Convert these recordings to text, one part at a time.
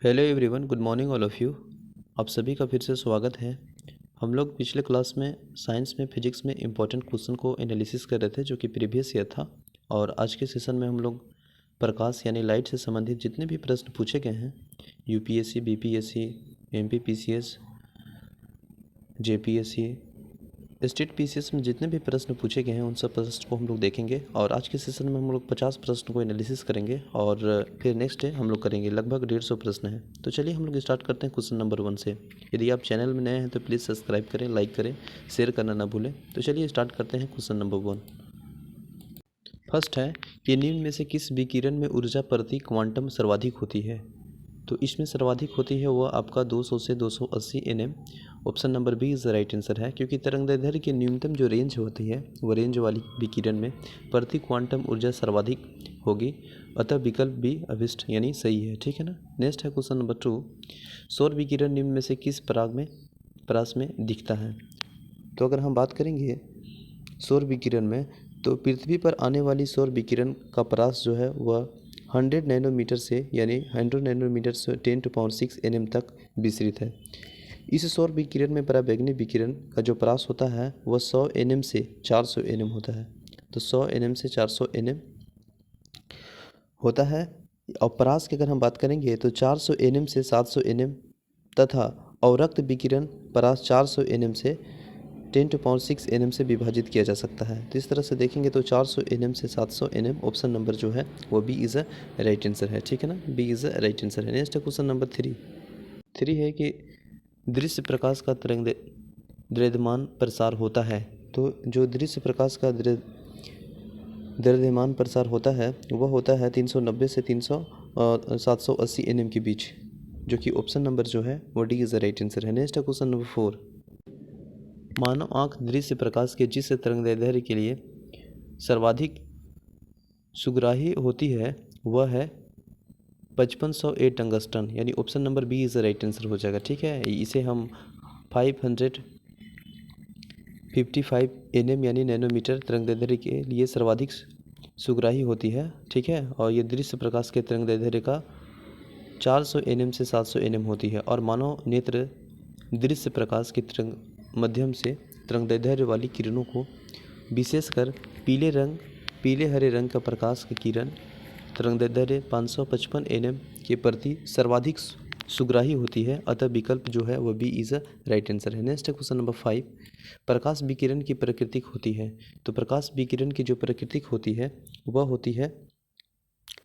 Hello everyone, good morning all of you. आप सभी का फिर से स्वागत है। हम लोग पिछले क्लास में साइंस में फिजिक्स में इम्पोर्टेंट क्वेश्चन को एनालिसिस कर रहे थे जो कि प्रीवियस ईयर था। और आज के सेशन में हम लोग प्रकाश यानी लाइट से संबंधित जितने भी प्रश्न पूछे गए हैं UPSC, BPSC, MPPCS, JPSC, state PCS में जितने भी प्रश्न पूछे गए हैं उन सब प्रश्न को हम लोग देखेंगे। और आज के सेशन में हम लोग 50 प्रश्न को एनालिसिस करेंगे और फिर नेक्स्ट डे हम लोग करेंगे लगभग 150 प्रश्न हैं। तो चलिए हम लोग स्टार्ट करते हैं क्वेश्चन नंबर 1 से। यदि आप चैनल में नए हैं तो प्लीज़ सब्सक्राइब करें, लाइक करें, शेयर करना ना भूलें। तो चलिए स्टार्ट करते हैं क्वेश्चन नंबर 1। फर्स्ट है कि निम्न में से किस विकिरण में ऊर्जा प्रति क्वांटम सर्वाधिक होती है। तो इसमें सर्वाधिक होती है वह आपका 200 से 280 nm। Option number B is right answer है, क्योंकि तरंगदैर्ध्य की न्यूनतम जो रेंज होती है वह रेंज वाली विकिरण में प्रति क्वांटम ऊर्जा सर्वाधिक होगी, अतः विकल्प बी अभिष्ट यानी सही है। ठीक है ना। नेक्स्ट है क्वेश्चन नंबर 2। सौर विकिरण निम्न में से किस परास में दिखता है। तो अगर हम बात करेंगे सौर विकिरण में, तो पृथ्वी पर आने वाली सौर विकिरण का परास जो है वह 100 नैनोमीटर से यानी 100 नैनोमीटर से 10⁻6 nm तक विस्तृत है। इस सौर विकिरण में पराबैंगनी विकिरण का जो परास होता है वह 100 nm से 400 nm होता है। तो 100 nm से 400 nm होता है। और परास की अगर हम बात करेंगे तो 400 nm से 700 nm तथा अवरक्त विकिरण परास 400 nm से 10⁻6 nm से विभाजित किया जा सकता है। तो इस तरह से देखेंगे तो 400 nm से 700 nm ऑप्शन नंबर जो है वो B is a right answer है। ठीक है ना, B is a right answer है। नेक्स्ट क्वेश्चन नंबर 3 है कि दृश्य प्रकाश का द्रव्यमान प्रसार होता है। तो जो दृश्य प्रकाश का द्रव्यमान प्रसार होता है वह होता है 390 से 780 nm के बीच, जो कि ऑप्शन नंबर जो है वो D is a right answer है। Next question number 4। मानव आँख दृश्य प्रकाश के जिस तरंगदैर्ध्य के लिए सर्वाधिक सुग्राही होती है वह है 5500 टंगस्टन, यानी option number B is the right answer हो जाएगा। ठीक है, इसे हम 555 nm यानी नैनोमीटर तरंगदैर्ध्य के लिए सर्वाधिक सुग्राही होती है। ठीक है, और ये दृश्य प्रकाश के तरंगदैर्ध्य का 400 nm से 700 nm होती है। और मानव नेत्र दृश्य प्रकाश के माध्यम से तरंगदैर्ध्य वाली किरणों को, विशेषकर पीले हरे रंग का प्रकाश की किरण तरंगदैर्ध्य 555 nm के प्रति सर्वाधिक सुग्राही होती है, अतः विकल्प जो है वह B is a right answer है। Next question number 5। प्रकाश विकिरण की प्राकृतिक होती है। तो प्रकाश विकिरण की जो प्राकृतिक होती है वह होती है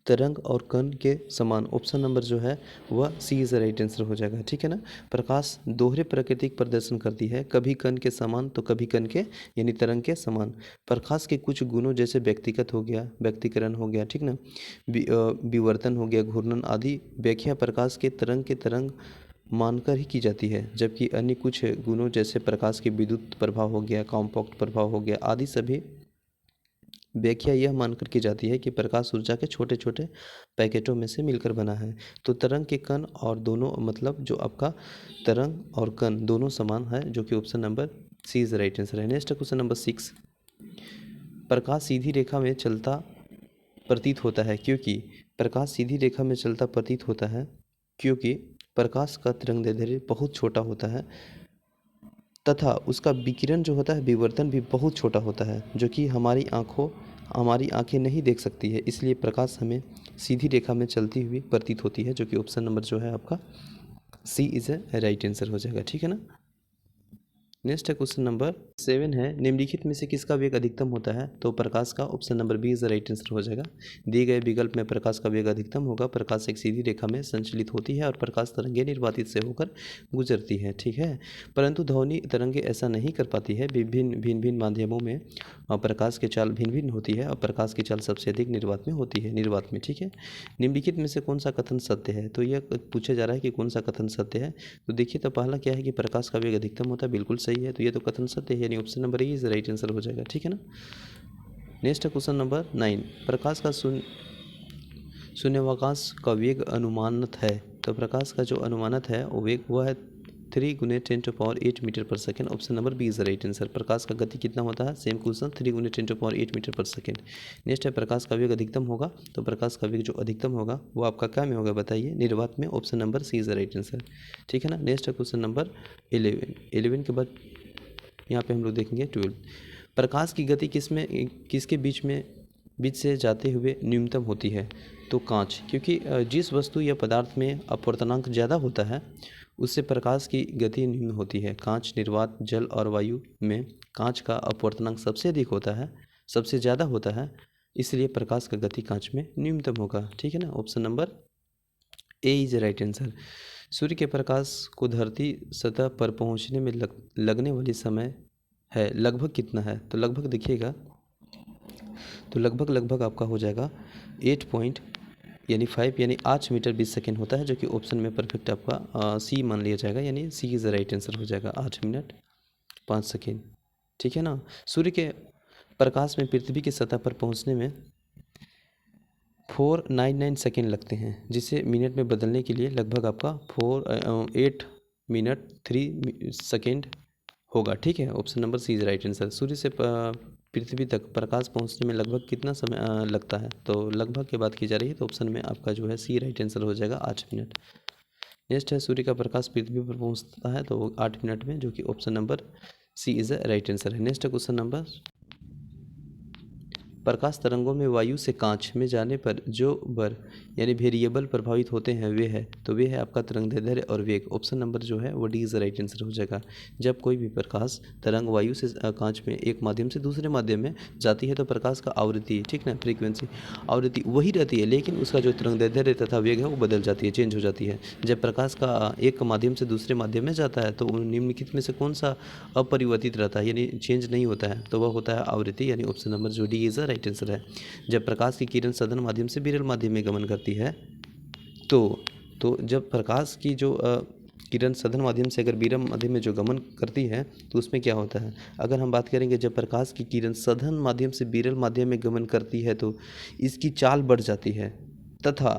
तरंग और कण के समान। ऑप्शन नंबर जो है वह सी इज़ द राइट आंसर हो जाएगा। ठीक है ना। प्रकाश दोहरे प्राकृतिक प्रदर्शन करती है, कभी कण के समान तो कभी कण के यानी तरंग के समान। प्रकाश के कुछ गुणों जैसे व्यक्तिगत हो गया, व्यक्तिकरण हो गया, ठीक ना, विवर्तन हो गया, घूर्णन आदि व्याख्या प्रकाश के तरंग मानकर ही की जाती है, जबकि अन्य कुछ गुणों जैसे प्रकाश के विद्युत प्रभाव हो गया, कॉम्पैक्ट प्रभाव हो गया आदि सभी व्याख्या यह मानकर की जाती है कि प्रकाश ऊर्जा के छोटे छोटे पैकेटों में से मिलकर बना है। तो तरंग के कण और दोनों मतलब जो आपका तरंग और कण दोनों समान है, जो कि option number C is right answer है। Next question number 6। प्रकाश सीधी रेखा में चलता प्रतीत होता है क्योंकि प्रकाश सीधी रेखा में चलता प्रतीत होता है क्योंकि प्रकाश का तरंगदैर्ध्य बहुत छोटा होता है तथा उसका विकिरण जो होता है विवर्तन भी बहुत छोटा होता है, जो कि हमारी आंखें नहीं देख सकती है। इसलिए प्रकाश हमें सीधी रेखा में चलती हुई प्रतीत होती है, जो कि ऑप्शन नंबर जो है आपका सी इज़ ए राइट आंसर हो जाएगा। ठीक है ना। नेक्स्ट क्वेश्चन नंबर 7 है, निम्नलिखित में से किसका वेग अधिकतम होता है। तो प्रकाश का option number B is right answer हो जाएगा। दिए गए विकल्प में प्रकाश का वेग अधिकतम होगा। प्रकाश एक सीधी रेखा में संचलित होती है और प्रकाश तरंगें निर्वातित से होकर गुजरती है। ठीक है, परंतु ध्वनि तरंगें ऐसा नहीं कर पाती है। भिन्न माध्यमों में प्रकाश की चाल भिन्न भिन्न होती है और प्रकाश की चाल सबसे अधिक निर्वात में होती है, निर्वात में। ठीक है, निम्नलिखित में से कौन सा कथन सत्य है। तो यह पूछा जा रहा है कि कौन सा कथन सत्य है। तो देखिए, तो पहला क्या है कि प्रकाश का वेग अधिकतम होता है, बिल्कुल सही है। तो ये तो कथन सत्य है, यानी option number A is right answer हो जाएगा। ठीक है ना। Next question number 9। प्रकाश का शून्यावकाश का वेग अनुमानित है। तो प्रकाश का जो अनुमानित है वो वेग वह है 3 गुने 10⁸ metre per second. Option number B is the right answer. प्रकाश का गति कितना होता है? सेम क्वेश्चन, 3 गुने 10⁸ मीटर पर सेकेंड। नेक्स्ट है प्रकाश का वेग अधिकतम होगा, तो प्रकाश का वेग जो अधिकतम होगा वो आपका क्या में होगा बताइए? निर्वात में। Option number C is the right answer, ठीक है ना। नेक्स्ट है क्वेश्चन नंबर 11 के बाद यहाँ पे हम लोग देखेंगे 12। प्रकाश की गति किसके बीच से जाते हुए न्यूनतम होती है? तो कांच, क्योंकि जिस वस्तु या पदार्थ में अपवर्तनांक ज़्यादा होता है उससे प्रकाश की गति न्यून होती है। कांच, निर्वात, जल और वायु में कांच का अपवर्तनांक सबसे अधिक होता है, सबसे ज़्यादा होता है, इसलिए प्रकाश का गति कांच में न्यूनतम होगा, ठीक है ना। Option number A is right answer. सूर्य के प्रकाश को धरती सतह पर पहुंचने में लगने वाली समय है लगभग कितना है? तो लगभग देखिएगा, तो लगभग आपका हो जाएगा 8 पॉइंट यानी 5 यानी 8 मीटर 20 सेकेंड होता है, जो कि ऑप्शन में परफेक्ट आपका सी मान लिया जाएगा, यानी सी इज़ द राइट आंसर हो जाएगा 8 मिनट 5 सेकेंड, ठीक है ना। सूर्य के प्रकाश में पृथ्वी की सतह पर पहुंचने में 499 सेकेंड लगते हैं, जिसे मिनट में बदलने के लिए लगभग आपका 8 मिनट 3 सेकेंड होगा, ठीक है। Option number C is right answer. सूर्य से पृथ्वी तक प्रकाश पहुंचने में लगभग कितना समय लगता है? तो लगभग की बात की जा रही है, तो ऑप्शन में आपका जो है सी राइट आंसर हो जाएगा 8 मिनट। नेक्स्ट है सूर्य का प्रकाश पृथ्वी पर पहुंचता है तो 8 मिनट में, जो कि option number C is right answer है। नेक्स्ट है क्वेश्चन नंबर, प्रकाश तरंगों में वायु से कांच में जाने पर जो बल यानी वेरिएबल प्रभावित होते हैं वे है आपका तरंगदैर्ध्य और वेग। ऑप्शन नंबर जो है वो डी इज राइट आंसर हो जाएगा। जब कोई भी प्रकाश तरंग वायु से कांच में एक माध्यम से दूसरे माध्यम में जाती है तो प्रकाश का आवृत्ति, ठीक ना, फ्रीक्वेंसी आवृत्ति वही रहती है, लेकिन उसका जो तरंगदैर्ध्य तथा वेग है वो बदल जाती है, चेंज हो जाती है। जब प्रकाश का एक माध्यम से दूसरे माध्यम में जाता है तो निम्नलिखित में से कौन सा अपरिवर्तित रहता है यानी चेंज नहीं होता है? तो वह होता है आवृत्ति, यानी ऑप्शन नंबर जो डी इज राइट आंसर है। जब प्रकाश की किरण सघन माध्यम से विरल माध्यम में गमन करती है तो जब प्रकाश की जो किरण सघन माध्यम से अगर विरल माध्यम में जो गमन करती है तो उसमें क्या होता है? अगर हम बात करेंगे जब प्रकाश की किरण सघन माध्यम से विरल माध्यम में गमन करती है तो इसकी चाल बढ़ जाती है तथा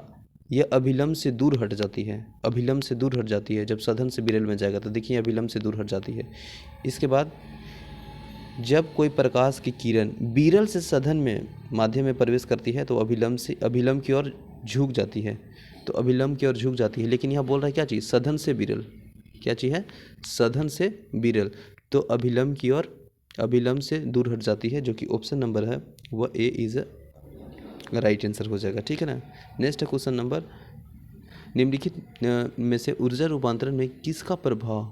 यह अभिलंब से दूर हट जाती है, अभिलंब से दूर हट जाती है। जब सघन से विरल में जाएगा तो देखिए अभिलंब से दूर हट जाती है। इसके बाद जब कोई प्रकाश की किरण विरल से सघन में माध्यम में प्रवेश करती है तो अभिलंब की ओर झुक जाती है, तो अभिलंब की ओर झुक जाती है। लेकिन यहाँ बोल रहा है क्या चीज़? सघन से विरल, क्या चीज़ है? सघन से विरल, तो अभिलंब की ओर अभिलंब से दूर हट जाती है, जो कि ऑप्शन नंबर है वह ए इज राइट आंसर हो जाएगा, ठीक है ना। नेक्स्ट है क्वेश्चन नंबर, निम्नलिखित में से ऊर्जा रूपांतरण में किसका प्रभाव,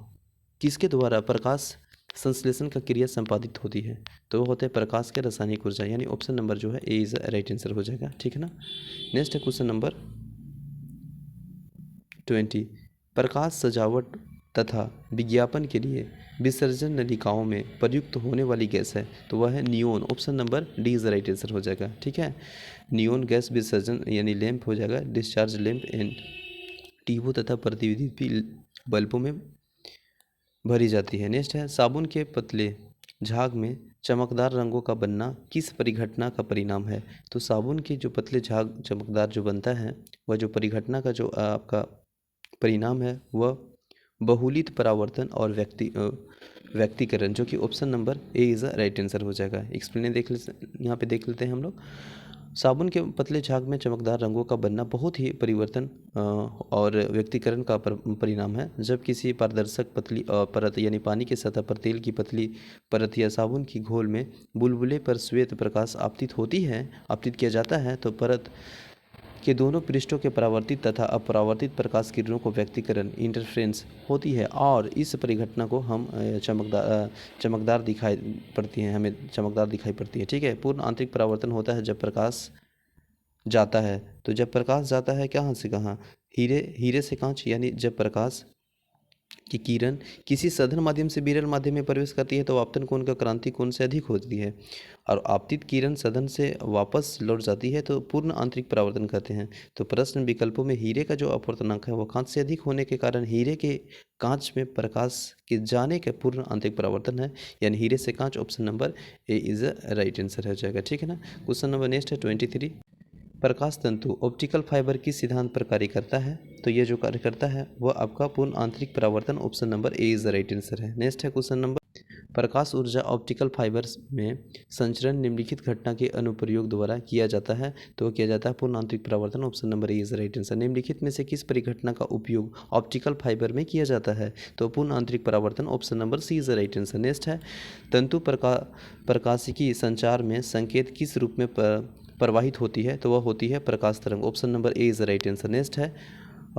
किसके द्वारा प्रकाश संश्लेषण का क्रिया संपादित होती है? तो वो होते हैं प्रकाश के रासायनिक ऊर्जा, यानी ऑप्शन नंबर जो है ए इज राइट आंसर हो जाएगा, ठीक है ना। नेक्स्ट है क्वेश्चन नंबर 20, प्रकाश सजावट तथा विज्ञापन के लिए विसर्जन नलिकाओं में प्रयुक्त होने वाली गैस है, तो वह है neon. Option number D is right answer हो जाएगा, ठीक है। नियोन गैस विसर्जन यानी लैंप हो जाएगा, डिस्चार्ज लैंप एंड ट्यूबों तथा प्रतिविधि बल्बों में भरी जाती है। नेक्स्ट है साबुन के पतले झाग में चमकदार रंगों का बनना किस परिघटना का परिणाम है? तो साबुन के जो पतले झाग चमकदार जो बनता है वह जो परिघटना का जो आपका परिणाम है वह बहुलित परावर्तन और व्यक्तिकरण, जो कि option number A is right answer हो जाएगा। एक्सप्लेन यहाँ पे देख लेते हैं हम लोग। साबुन के पतले झाग में चमकदार रंगों का बनना बहुत ही परिवर्तन और व्यक्तिकरण का परिणाम है। जब किसी पारदर्शक पतली परत यानी पानी की सतह पर तेल की पतली परत या साबुन की घोल में बुलबुले पर श्वेत प्रकाश आपतित किया जाता है तो परत के दोनों पृष्ठों के परावर्तित तथा अपरावर्तित प्रकाश किरणों को व्यक्तिकरण इंटरफ्रेंस होती है और इस परिघटना को हम चमकदार दिखाई पड़ती है, हमें चमकदार दिखाई पड़ती है, ठीक है। पूर्ण आंतरिक परावर्तन होता है जब प्रकाश जाता है, तो जब प्रकाश जाता है कहाँ से कहाँ? हीरे से कांच, यानी जब प्रकाश की किरण किसी सघन माध्यम से विरल माध्यम में प्रवेश करती है तो आपतन कोण का क्रांति कोण से अधिक होती है और आपतित किरण सघन से वापस लौट जाती है तो पूर्ण आंतरिक परावर्तन कहते हैं। तो प्रश्न विकल्पों में हीरे का जो अपवर्तनांक है वो कांच से अधिक होने के कारण हीरे के कांच में प्रकाश के जाने का पूर्ण आंतरिक परावर्तन है, यानी हीरे से कांच। Option number A is right answer हो जाएगा, ठीक है ना। क्वेश्चन नंबर नेक्स्ट है 23, प्रकाश तंतु ऑप्टिकल फाइबर किस सिद्धांत पर कार्य करता है? तो ये जो कार्य करता है वह आपका पूर्ण आंतरिक परावर्तन, option number A is the right answer है। नेक्स्ट है क्वेश्चन नंबर, प्रकाश ऊर्जा ऑप्टिकल फाइबर्स में संचरण निम्नलिखित घटना के अनुप्रयोग द्वारा किया जाता है। तो वो किया जाता है पूर्ण आंतरिक परावर्तन, option number A is the right answer. निम्नलिखित में से किस परिघटना का उपयोग ऑप्टिकल फाइबर में किया जाता है? तो पूर्ण आंतरिक परावर्तन, option number C is the right answer. Next है, तंतु प्रकाशिकी संचार में संकेत किस रूप में प्रवाहित होती है? तो वह होती है प्रकाश तरंग, option number A is the right answer. Next है,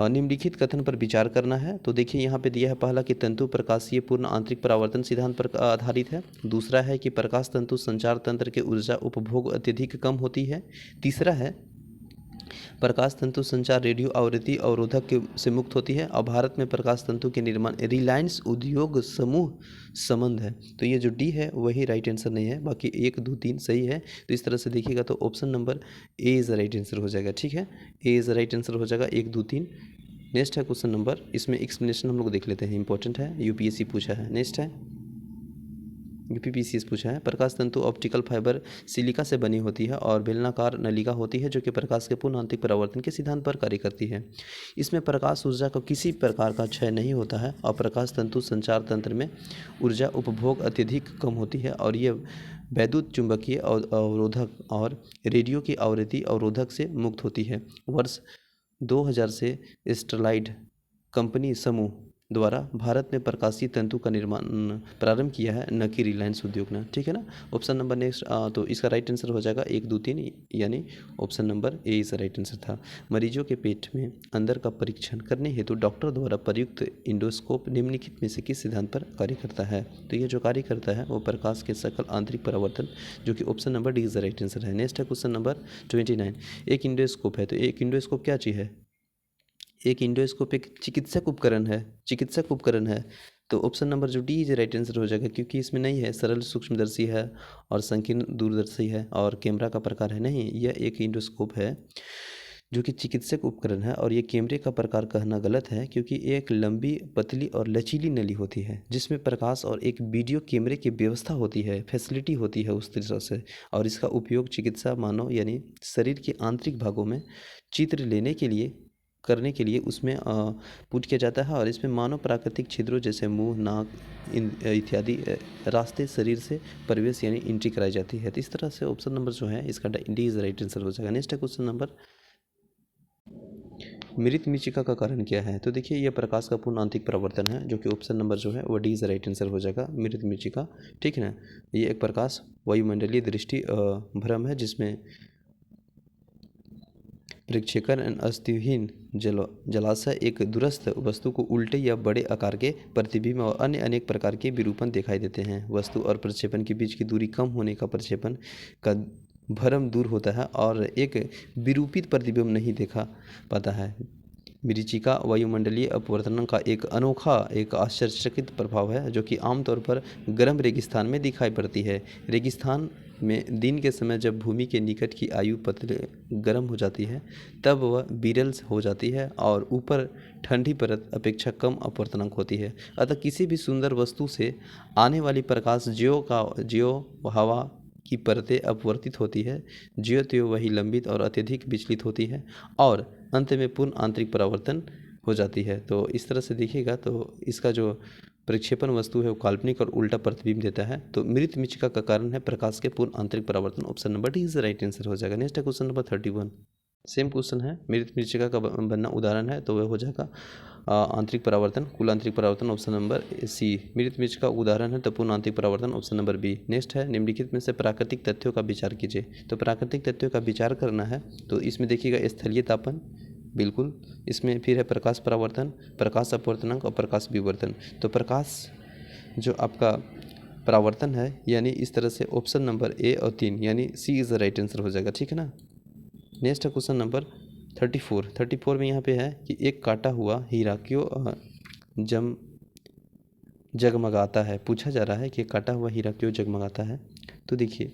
निम्नलिखित कथन पर विचार करना है। तो देखिए यहाँ पे दिया है पहला कि तंतु प्रकाशीय पूर्ण आंतरिक परावर्तन सिद्धांत पर आधारित है। दूसरा है कि प्रकाश तंतु संचार तंत्र के ऊर्जा उपभोग अत्यधिक कम होती है। तीसरा है, प्रकाश तंतु संचार रेडियो आवृत्ति अवरोधक से मुक्त होती है। और भारत में प्रकाश तंतु के निर्माण रिलायंस उद्योग समूह संबंध है। तो ये जो डी है वही राइट आंसर नहीं है, बाकी 1 2 3 सही है। तो इस तरह से देखिएगा तो option number A is right answer हो जाएगा। ठीक है, ए इज़ राइट आंसर हो जाएगा 1 2 3। नेक्स्ट है क्वेश्चन नंबर, इसमें एक्सप्लेनेशन हम लोग देख लेते हैं, इंपॉर्टेंट है, यूपीएससी पूछा है। नेक्स्ट है, यूपीपीसीएस पूछा है, प्रकाश तंतु ऑप्टिकल फाइबर सिलिका से बनी होती है और बेलनाकार नलिका होती है जो कि प्रकाश के पूर्ण आंतरिक परावर्तन के सिद्धांत पर कार्य करती है। इसमें प्रकाश ऊर्जा का किसी प्रकार का क्षय नहीं होता है और प्रकाश तंतु संचार तंत्र में ऊर्जा उपभोग अत्यधिक कम होती है और ये वैद्युत चुंबकीय अवरोधक और रेडियो की आवृत्ति अवरोधक से मुक्त होती है। वर्ष 2000 से स्टरलाइट कंपनी समूह द्वारा भारत में प्रकाशीय तंतु का निर्माण प्रारंभ किया है, न कि रिलायंस उद्योग ने। ठीक है ना, ऑप्शन नंबर नेक्स्ट, तो इसका राइट आंसर हो जाएगा 1 2 3, यानी ऑप्शन नंबर ए इसका राइट आंसर था। मरीजों के पेट में अंदर का परीक्षण करने हेतु डॉक्टर द्वारा प्रयुक्त इंडोस्कोप निम्नलिखित में से किस सिद्धांत पर कार्य करता है? तो ये जो कार्य करता है वो प्रकाश के सकल आंतरिक परावर्तन, जो कि option number D is the right answer है। नेक्स्ट है क्वेश्चन नंबर 29, एक इंडोस्कोप है। तो एक इंडोस्कोप क्या चीज़ है? एक इंडोस्कोप एक चिकित्सक उपकरण है, चिकित्सक उपकरण है। तो ऑप्शन नंबर जो डी इज राइट आंसर हो जाएगा, क्योंकि इसमें नहीं है सरल सूक्ष्मदर्शी है और संकीर्ण दूरदर्शी है और कैमरा का प्रकार है, नहीं, यह एक इंडोस्कोप है जो कि चिकित्सक उपकरण है। और ये कैमरे का प्रकार कहना गलत है, क्योंकि एक लंबी पतली और लचीली नली होती है जिसमें प्रकाश और एक वीडियो कैमरे की व्यवस्था होती है, फैसिलिटी होती है उस तरह से। और इसका उपयोग चिकित्सा मानव यानी शरीर के आंतरिक भागों में चित्र लेने के लिए करने के लिए उसमें पुट किया जाता है। और इसमें मानव प्राकृतिक छिद्रों जैसे मुंह, नाक इत्यादि रास्ते शरीर से प्रवेश यानी एंट्री कराई जाती है। तो इस तरह से ऑप्शन नंबर जो है इसका डी इज राइट आंसर हो जाएगा। नेक्स्ट है क्वेश्चन नंबर, मृत मृत्तिका का कारण क्या है? तो देखिए यह प्रकाश का पूर्ण आंतरिक परावर्तन है, जो कि ऑप्शन नंबर जो है वो डी इज राइट आंसर हो जाएगा, मृत मृत्तिका। ठीक है ना, ये एक प्रकाश वायुमंडलीय दृष्टि भ्रम है जिसमें प्रक्षेपण अस्थिहीन जलाशय एक दूरस्थ वस्तु को उल्टे या बड़े आकार के प्रतिबिंब और अन्य अनेक प्रकार के विरूपण दिखाई देते हैं। वस्तु और प्रक्षेपण के बीच की दूरी कम होने का प्रक्षेपण का भ्रम दूर होता है और एक विरूपित प्रतिबिंब नहीं देखा पाता है। मरीचिका वायुमंडलीय अपवर्तन का एक अनोखा, एक आश्चर्यचकित प्रभाव है जो कि आमतौर पर गर्म रेगिस्तान में दिखाई पड़ती है। रेगिस्तान में दिन के समय जब भूमि के निकट की आयु पतले गर्म हो जाती है तब वह विरल हो जाती है और ऊपर ठंडी परत अपेक्षा कम अपवर्तनांक होती है। अतः किसी भी सुंदर वस्तु से आने वाली प्रकाश ज्यो हवा की परतें अपवर्तित होती है, ज्यो त्यों वही लंबित और अत्यधिक विचलित होती है और अंत में पूर्ण आंतरिक परावर्तन हो जाती है। तो इस तरह से देखिएगा तो इसका जो प्रक्षेपण वस्तु है वो काल्पनिक और उल्टा प्रतिबिंब देता है। तो मृत मृत्तिका का कारण है प्रकाश के पूर्ण आंतरिक परावर्तन, option number D is right answer हो जाएगा। नेक्स्ट है क्वेश्चन नंबर 31, सेम क्वेश्चन है, मृत मृत्तिका का बनना उदाहरण है, तो वह हो जाएगा आंतरिक परावर्तन, कुल आंतरिक परावर्तन, ऑप्शन नंबर सी। मृत मृत्तिका उदाहरण है तो पूर्ण आंतरिक परावर्तन, ऑप्शन नंबर बी। नेक्स्ट है, निम्नलिखित में से प्राकृतिक तथ्यों का विचार कीजिए। तो प्राकृतिक तथ्यों का विचार करना है तो इसमें देखिएगा स्थलीय तापन, बिल्कुल, इसमें फिर है प्रकाश परावर्तन, प्रकाश अपवर्तनांक और प्रकाश विवर्तन। तो प्रकाश जो आपका परावर्तन है यानी इस तरह से ऑप्शन नंबर ए और 3 यानी सी इज़ द राइट आंसर हो जाएगा। ठीक है ना, नेक्स्ट है क्वेश्चन नंबर 34 में यहाँ पे है कि एक काटा हुआ हीरा क्यों जगमगाता है। पूछा जा रहा है कि काटा हुआ हीरा क्यों जगमगाता है। तो देखिए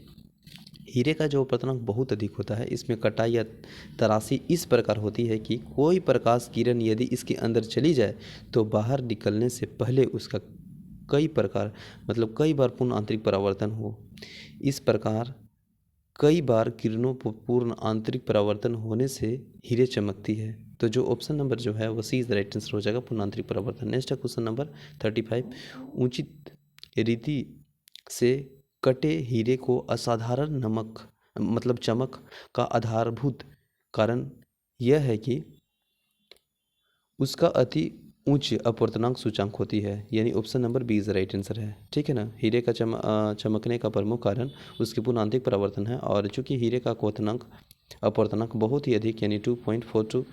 हीरे का जो अपवर्तनांक बहुत अधिक होता है, इसमें कटाई या तराशी इस प्रकार होती है कि कोई प्रकाश किरण यदि इसके अंदर चली जाए तो बाहर निकलने से पहले उसका कई बार पूर्ण आंतरिक परावर्तन हो। इस प्रकार कई बार किरणों पर पूर्ण आंतरिक परावर्तन होने से हीरे चमकती है। तो जो ऑप्शन नंबर जो है वो सी इज द राइट आंसर हो जाएगा, पूर्ण आंतरिक परावर्तन। नेक्स्ट है क्वेश्चन नंबर 35। उचित रीति से कटे हीरे को असाधारण नमक मतलब चमक का आधारभूत कारण यह है कि उसका अति उच्च अपवर्तनांक सूचांक होती है, यानी option number B is right answer है। ठीक है ना। हीरे का चमकने का प्रमुख कारण उसकी पूर्ण आंतरिक परावर्तन है, और चूंकि हीरे का अपवर्तनांक बहुत ही अधिक यानी 2.42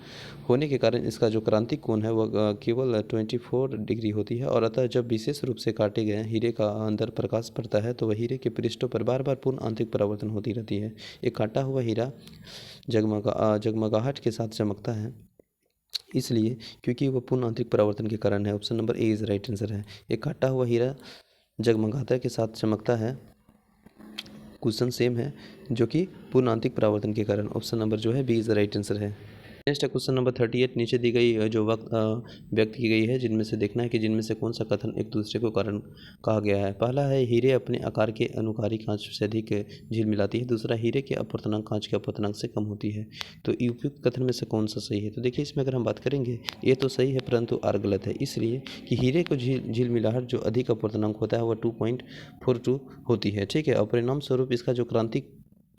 होने के कारण इसका जो क्रांतिक कोण है वह केवल 24 डिग्री होती है, और अतः जब विशेष रूप से काटे गए हीरे का अंदर प्रकाश पड़ता है तो वह हीरे के पृष्ठों पर बार बार पूर्ण आंतरिक परावर्तन होती रहती है। एक काटा हुआ हीरा जगमगाहट के साथ चमकता है, इसलिए क्योंकि वह पूर्ण आंतरिक परावर्तन के कारण है। Option number A is right answer है। एक काटा हुआ हीरा जगमगाता के साथ चमकता है, क्वेश्चन सेम है, जो कि पूर्ण आंतरिक परावर्तन के कारण। ऑप्शन नंबर जो है B is the right answer है। नेक्स्ट है क्वेश्चन नंबर 38। नीचे दी गई जो व्यक्त की गई है जिनमें से देखना है कि जिनमें से कौन सा कथन एक दूसरे को कारण कहा गया है। पहला है हीरे अपने आकार के अनुकारी कांच से अधिक झिलमिलाती है। दूसरा, हीरे के अपवर्तनांक कांच के अपवर्तनांक से कम होती है। तो उपयुक्त कथन में से कौन सा सही है? तो देखिए, इसमें अगर हम बात करेंगे ये तो सही है परंतु आर गलत है, इसलिए कि हीरे को झिलमिलाहट जो अधिक अपवर्तनांक होता है वह 2.42 होती है। ठीक है। और परिणाम स्वरूप इसका जो क्रांतिक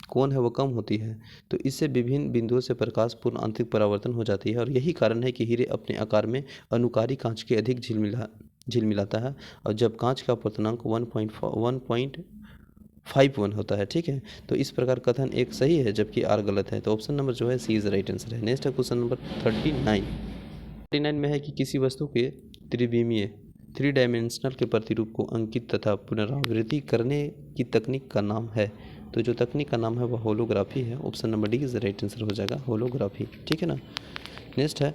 कोण है वो कम होती है, तो इससे विभिन्न बिंदुओं से प्रकाश पूर्ण आंतरिक परावर्तन हो जाती है, और यही कारण है कि हीरे अपने आकार में अनुकारी कांच के अधिक झिलमिलाता है, और जब कांच का अपवर्तनांक 1.51 होता है। ठीक है। तो इस प्रकार कथन एक सही है जबकि आर गलत है। तो ऑप्शन नंबर जो है सी इज राइट आंसर है। नेक्स्ट है क्वेश्चन नंबर 39 में है कि किसी वस्तु के त्रिविमीय 3 डायमेंशनल के प्रतिरूप को अंकित तथा पुनरावृत्ति करने की तकनीक का नाम है। तो जो तकनीक का नाम है वह होलोग्राफी है। Option number D is right answer हो जाएगा, होलोग्राफी। ठीक है ना। नेक्स्ट है,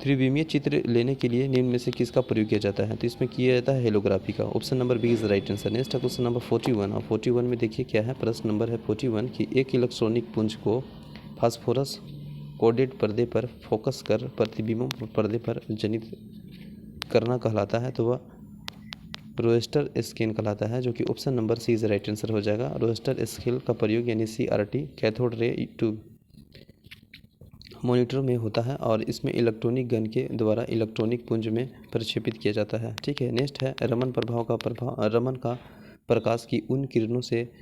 त्रिविमीय चित्र लेने के लिए निम्न में से किसका प्रयोग किया जाता है? तो इसमें किया जाता है हेलोग्राफी का। Option number B is right answer. Next है क्वेश्चन नंबर 41, और 41 में देखिए क्या है, प्रश्न नंबर है 41 कि एक इलेक्ट्रॉनिक पुंज को फास्फोरस कोडेड पर्दे पर फोकस कर प्रतिबिंब पर्दे पर जनित करना कहलाता है, तो वह रोएस्टर स्कैन कहलाता है, जो कि option number C is right answer हो जाएगा। रोएस्टर स्केल का प्रयोग यानी CRT cathode ray tube monitor में होता है, और इसमें इलेक्ट्रॉनिक गन के द्वारा इलेक्ट्रॉनिक पुंज में प्रक्षेपित किया जाता है। ठीक है। नेक्स्ट है, रमन का प्रकाश की उन किरणों से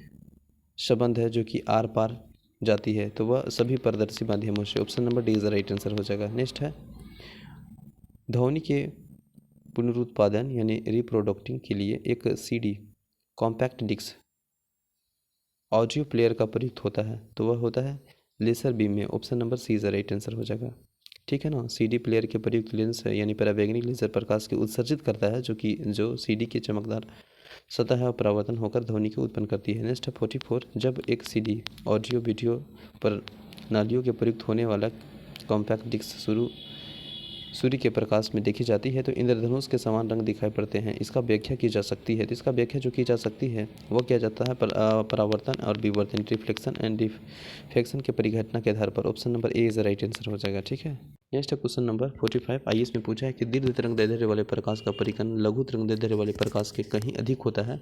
संबंध है जो कि आर पार जाती है, तो वह सभी पारदर्शी माध्यमों से। Option number D is right answer हो जाएगा। नेक्स्ट है, ध्वनि के पुनरुत्पादन यानी रिप्रोडक्टिंग के लिए एक CD compact disc audio player का प्रयुक्त होता है, तो वह होता है लेसर बीम में। Option number C is right answer हो जाएगा। ठीक है ना। CD प्लेयर के प्रयुक्त लेंस यानी परावैंगनिक लेजर प्रकाश के उत्सर्जित करता है, जो CD की चमकदार सतह और परावर्तन होकर ध्वनि को उत्पन्न करती है। नेक्स्ट है 44, जब एक CD ऑडियो वीडियो पर नालियों के प्रयुक्त होने वाला कॉम्पैक्ट डिस्क सूर्य के प्रकाश में देखी जाती है तो इंद्रधनुष के समान रंग दिखाई पड़ते हैं, इसका व्याख्या की जा सकती है। तो इसका व्याख्या जो की जा सकती है वह किया जाता है परावर्तन और विवर्तन, रिफ्लेक्शन एंड डिफ्लेक्शन के परिघटना के आधार पर। Option number A is right answer हो जाएगा। ठीक है। नेक्स्ट है क्वेश्चन नंबर 45। IAS में पूछा है कि दीर्घ तरंग दैर्ध्य वाले प्रकाश का परिकर्ण लघु तरंग दैर्ध्य वाले प्रकाश के कहीं अधिक होता है।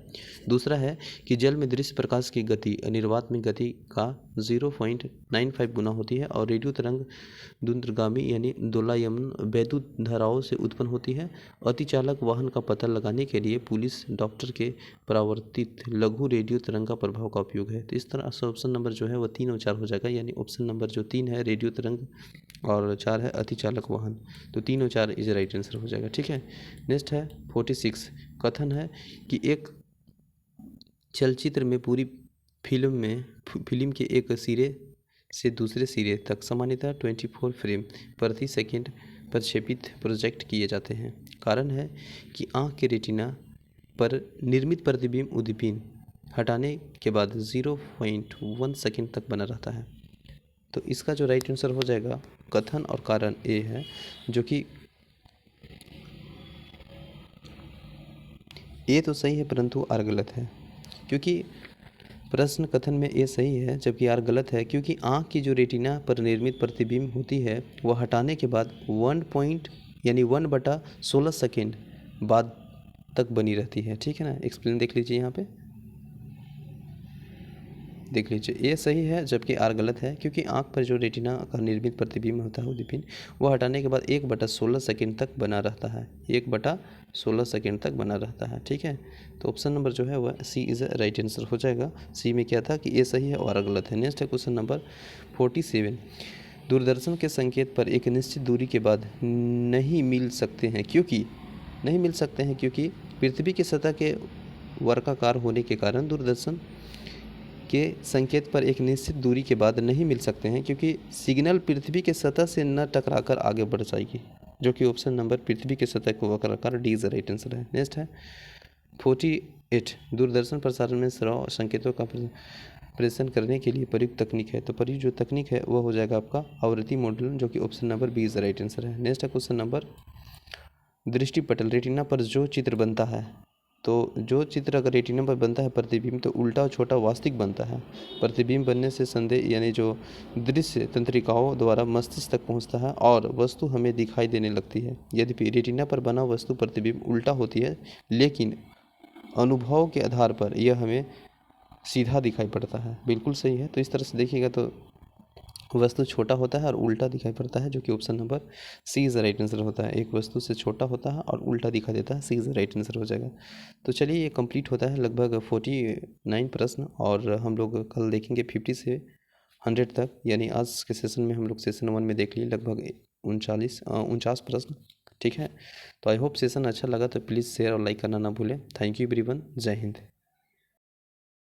दूसरा है कि जल में दृश्य प्रकाश की गति निर्वात में गति का 0.95 गुना होती है, और रेडियो तरंग दूरगामी यानी दोलायमान वैद्युत धाराओं से उत्पन्न होती है। अतिचालक वाहन का पता लगाने के लिए पुलिस डॉक्टर के परावर्तित लघु रेडियो तरंग का प्रभाव का उपयोग है। तो इस तरह से ऑप्शन नंबर जो है वह 3 और 4 हो जाएगा, यानी ऑप्शन नंबर जो 3 है रेडियो तरंग और 4 है अतिचालक वाहन, तो 3 और 4 इज राइट आंसर हो जाएगा। ठीक है। नेक्स्ट है 46, कथन है कि एक चलचित्र में पूरी फिल्म के एक सिरे से दूसरे सिरे तक सामान्यतः 24 फ्रेम प्रति सेकंड प्रक्षेपित प्रोजेक्ट किए जाते हैं। कारण है कि आँख के रेटिना पर निर्मित प्रतिबिंब उद्दीपन हटाने के बाद 0.1 सेकंड तक बना रहता है। तो इसका जो राइट आंसर हो जाएगा कथन और कारण ए है, जो कि ए तो सही है परंतु आर गलत है, क्योंकि प्रश्न कथन में ए सही है जबकि आर गलत है, क्योंकि आँख की जो रेटिना पर निर्मित प्रतिबिंब होती है वह हटाने के बाद 1/16 सेकेंड बाद तक बनी रहती है। ठीक है ना। एक्सप्लेन देख लीजिए यहाँ पे। देख लीजिए, ए सही है जबकि आर गलत है, क्योंकि आँख पर जो रेटिना का निर्मित प्रतिबिंब होता है उद्दीपन, वो हटाने के बाद 1/16 सेकंड तक बना रहता है, 1/16 सेकंड तक बना रहता है। ठीक है, तो ऑप्शन नंबर जो है वह सी इज़ अ राइट आंसर हो जाएगा। सी में क्या था कि ए सही है और आर गलत है। नेक्स्ट है क्वेश्चन नंबर 47। दूरदर्शन के संकेत पर एक निश्चित दूरी के बाद नहीं मिल सकते हैं क्योंकि पृथ्वी की सतह के वर्गाकार होने के कारण दूरदर्शन के संकेत पर एक निश्चित दूरी के बाद नहीं मिल सकते हैं, क्योंकि सिग्नल पृथ्वी के सतह से न टकराकर आगे बढ़ जाएगी, जो कि ऑप्शन नंबर पृथ्वी के सतह को वर्गाकार डी इज राइट आंसर है। नेक्स्ट है 48। दूरदर्शन प्रसारण में श्रव्य संकेतों का प्रेषण करने के लिए प्रयुक्त तकनीक है, तो प्रयुक्त जो तकनीक है वह हो जाएगा आपका आवृत्ति मॉडल, जो कि option number B is right answer है। नेक्स्ट है क्वेश्चन नंबर दृष्टिपटल। रेटिना पर जो चित्र बनता है, तो जो चित्र अगर रेटिना पर बनता है प्रतिबिंब, तो उल्टा और छोटा वास्तविक बनता है। प्रतिबिंब बनने से संदेह यानी जो दृश्य तंत्रिकाओं द्वारा मस्तिष्क तक पहुंचता है और वस्तु हमें दिखाई देने लगती है। यद्यपि रेटिना पर बना वस्तु प्रतिबिंब उल्टा होती है, लेकिन अनुभव के आधार पर यह हमें सीधा दिखाई पड़ता है। बिल्कुल सही है। तो इस तरह से देखिएगा तो वस्तु छोटा होता है और उल्टा दिखाई पड़ता है, जो कि option number C is right answer होता है। एक वस्तु से छोटा होता है और उल्टा दिखाई देता है, सी इज़ राइट आंसर हो जाएगा। तो चलिए, ये कंप्लीट होता है लगभग 49 प्रश्न, और हम लोग कल देखेंगे 50 से 100 तक। यानी आज के सेशन में हम लोग सेशन 1 में देख लिए लगभग 49 प्रश्न। ठीक है, तो आई होप सेशन अच्छा लगा, तो प्लीज़ शेयर और लाइक करना ना भूलें। Thank you everyone. जय हिंद।